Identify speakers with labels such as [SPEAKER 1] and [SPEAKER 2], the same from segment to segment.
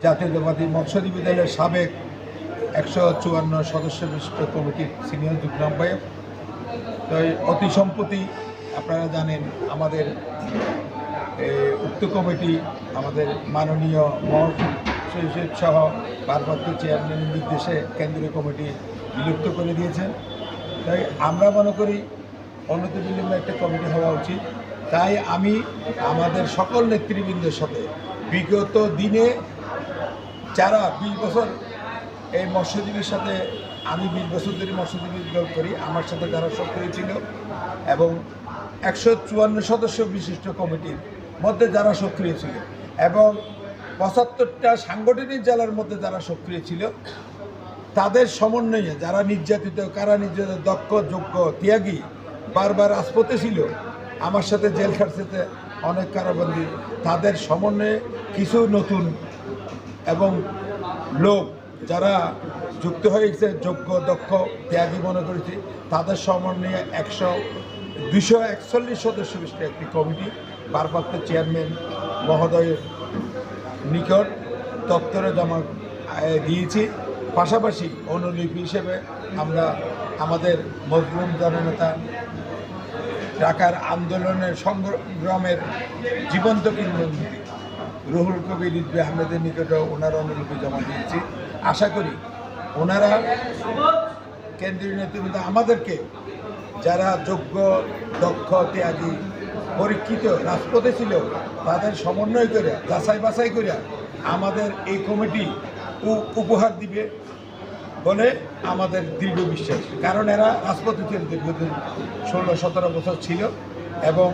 [SPEAKER 1] জাতীয়তাবাদী মৎস্যজীবী বিদ্যালয়ের সাবেক 154 সদস্য বিশিষ্ট কমিটির সিনিয়র যুগ্ম আহ্বায়ক। তো অতি সম্প্রতি আপনারা জানেন আমাদের উক্ত কমিটি আমাদের মাননীয় মহাসচিব সহ ভারপ্রাপ্ত চেয়ারম্যানের নির্দেশে কেন্দ্রীয় কমিটি বিলুপ্ত করে দিয়েছেন। তাই আমরা মনে করি অনতিবিলম্বে একটা কমিটি হওয়া উচিত। তাই আমি আমাদের সকল নেতৃবৃন্দের সাথে বিগত দিনে যারা 20 বছর এই মৎস্যজীবীর সাথে, আমি 20 বছর ধরে মৎস্যজীবী করি, আমার সাথে যারা সক্রিয় ছিল এবং 154 সদস্য বিশিষ্ট কমিটির মধ্যে যারা সক্রিয় ছিল এবং 75টা সাংগঠনিক জেলার মধ্যে যারা সক্রিয় ছিল, তাদের সমন্বয়ে যারা নির্যাতিত, কারা নির্যাতিত, দক্ষ, যোগ্য, ত্যাগী, বারবার রাজপথে ছিল, আমার সাথে জেল খাটতে অনেক কারাবন্দী, তাদের সমন্বয়ে কিছু নতুন এবং লোক যারা যুক্ত হয়েছে, যোগ্য, দক্ষ, ত্যাগী মনে করেছি, তাদের সমন্বয়ে 241 সদস্য বিশিষ্ট একটি কমিটি ভারপ্রাপ্ত চেয়ারম্যান মহোদয়ের নিকট দপ্তরে জমা দিয়েছি। পাশাপাশি অনুলিপি হিসেবে আমরা আমাদের মজলুম জননেতা, ঢাকার আন্দোলনের সংগ্রামের জীবন্ত কিংবদন্তি রুহুল কবির রিজভী আহমেদের নিকটেও ওনার অনুলিপি জমা দিয়েছি। আশা করি ওনারা কেন্দ্রীয় নেতৃবৃন্দ আমাদেরকে, যারা যোগ্য, দক্ষ, ত্যাগী, পরীক্ষিত, রাজপথে ছিল, তাদের সমন্বয় করে যাচাই বাছাই করে আমাদের এই কমিটি উপহার দিবে বলে আমাদের দৃঢ় বিশ্বাস। কারণ এরা রাজপথে ছিল দীর্ঘদিন, 16-17 বছর ছিল এবং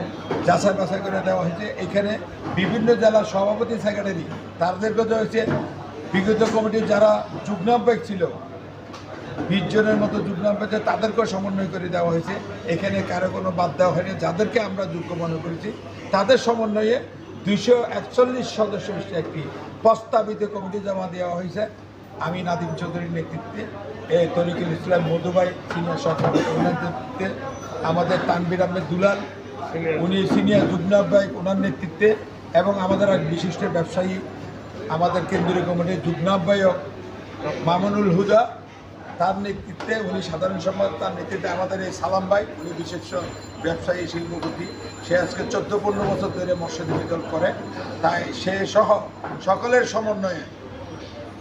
[SPEAKER 1] যাচাই বাছাই করে দেওয়া হয়েছে। এখানে বিভিন্ন জেলার সভাপতি, সেক্রেটারি, তাদেরকে দেওয়া হয়েছে। বিগত কমিটির যারা যুগ্ম আহ্বায়ক ছিল, 20 জনের মতো যুগ্ম আহ্বায়ক, তাদেরকেও সমন্বয় করে দেওয়া হয়েছে। এখানে কারো কোনো বাদ দেওয়া হয়নি। যাদেরকে আমরা যোগ্য মনে করেছি তাদের সমন্বয়ে 241 সদস্য বিশিষ্ট একটি প্রস্তাবিত কমিটি জমা দেওয়া হয়েছে। আমি নাদিম চৌধুরীর নেতৃত্বে, তরিকুল ইসলাম মধুভাই সিনিয়র সভাপতি, ওনার নেতৃত্বে, আমাদের তানভীর আহমেদ দুলাল, উনি সিনিয়র যুগ্ম আহ্বায়ক, ওনার নেতৃত্বে, এবং আমাদের এক বিশিষ্ট ব্যবসায়ী, আমাদের কেন্দ্রীয় কমিটির যুগ্ম আহ্বায়ক মামুনুল হুদা, তার নেতৃত্বে, উনি সাধারণ সম্পাদক, তার নেতৃত্বে আমাদের এই সালাম ভাই, উনি বিশেষ ব্যবসায়ী, শিল্পপতি, সে আজকে 14-15 বছর ধরে মৎস্যজীবী দল করে। তাই সে সহ সকলের সমন্বয়ে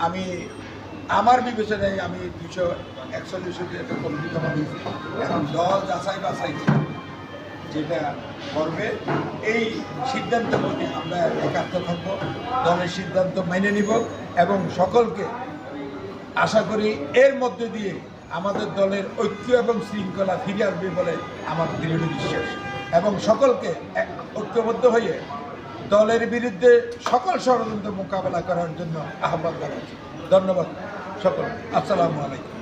[SPEAKER 1] আমি আমার বিবেচনায় আমি 241 একটা কমিটি জমা দিয়েছি। এখন দল যাচাই বাছাই যেটা করবে, এই সিদ্ধান্তের প্রতি আমরা একাত্ম থাকব, দলের সিদ্ধান্ত মেনে নিব এবং সকলকে আশা করি এর মধ্যে দিয়ে আমাদের দলের ঐক্য এবং শৃঙ্খলা ফিরে আসবে বলে আমার দৃঢ় বিশ্বাস, এবং সকলকে ঐক্যবদ্ধ হয়ে দলের বিরুদ্ধে সকল ষড়যন্ত্র মোকাবেলা করার জন্য আহ্বান জানাচ্ছি। ধন্যবাদ সকল। আসসালামু আলাইকুম।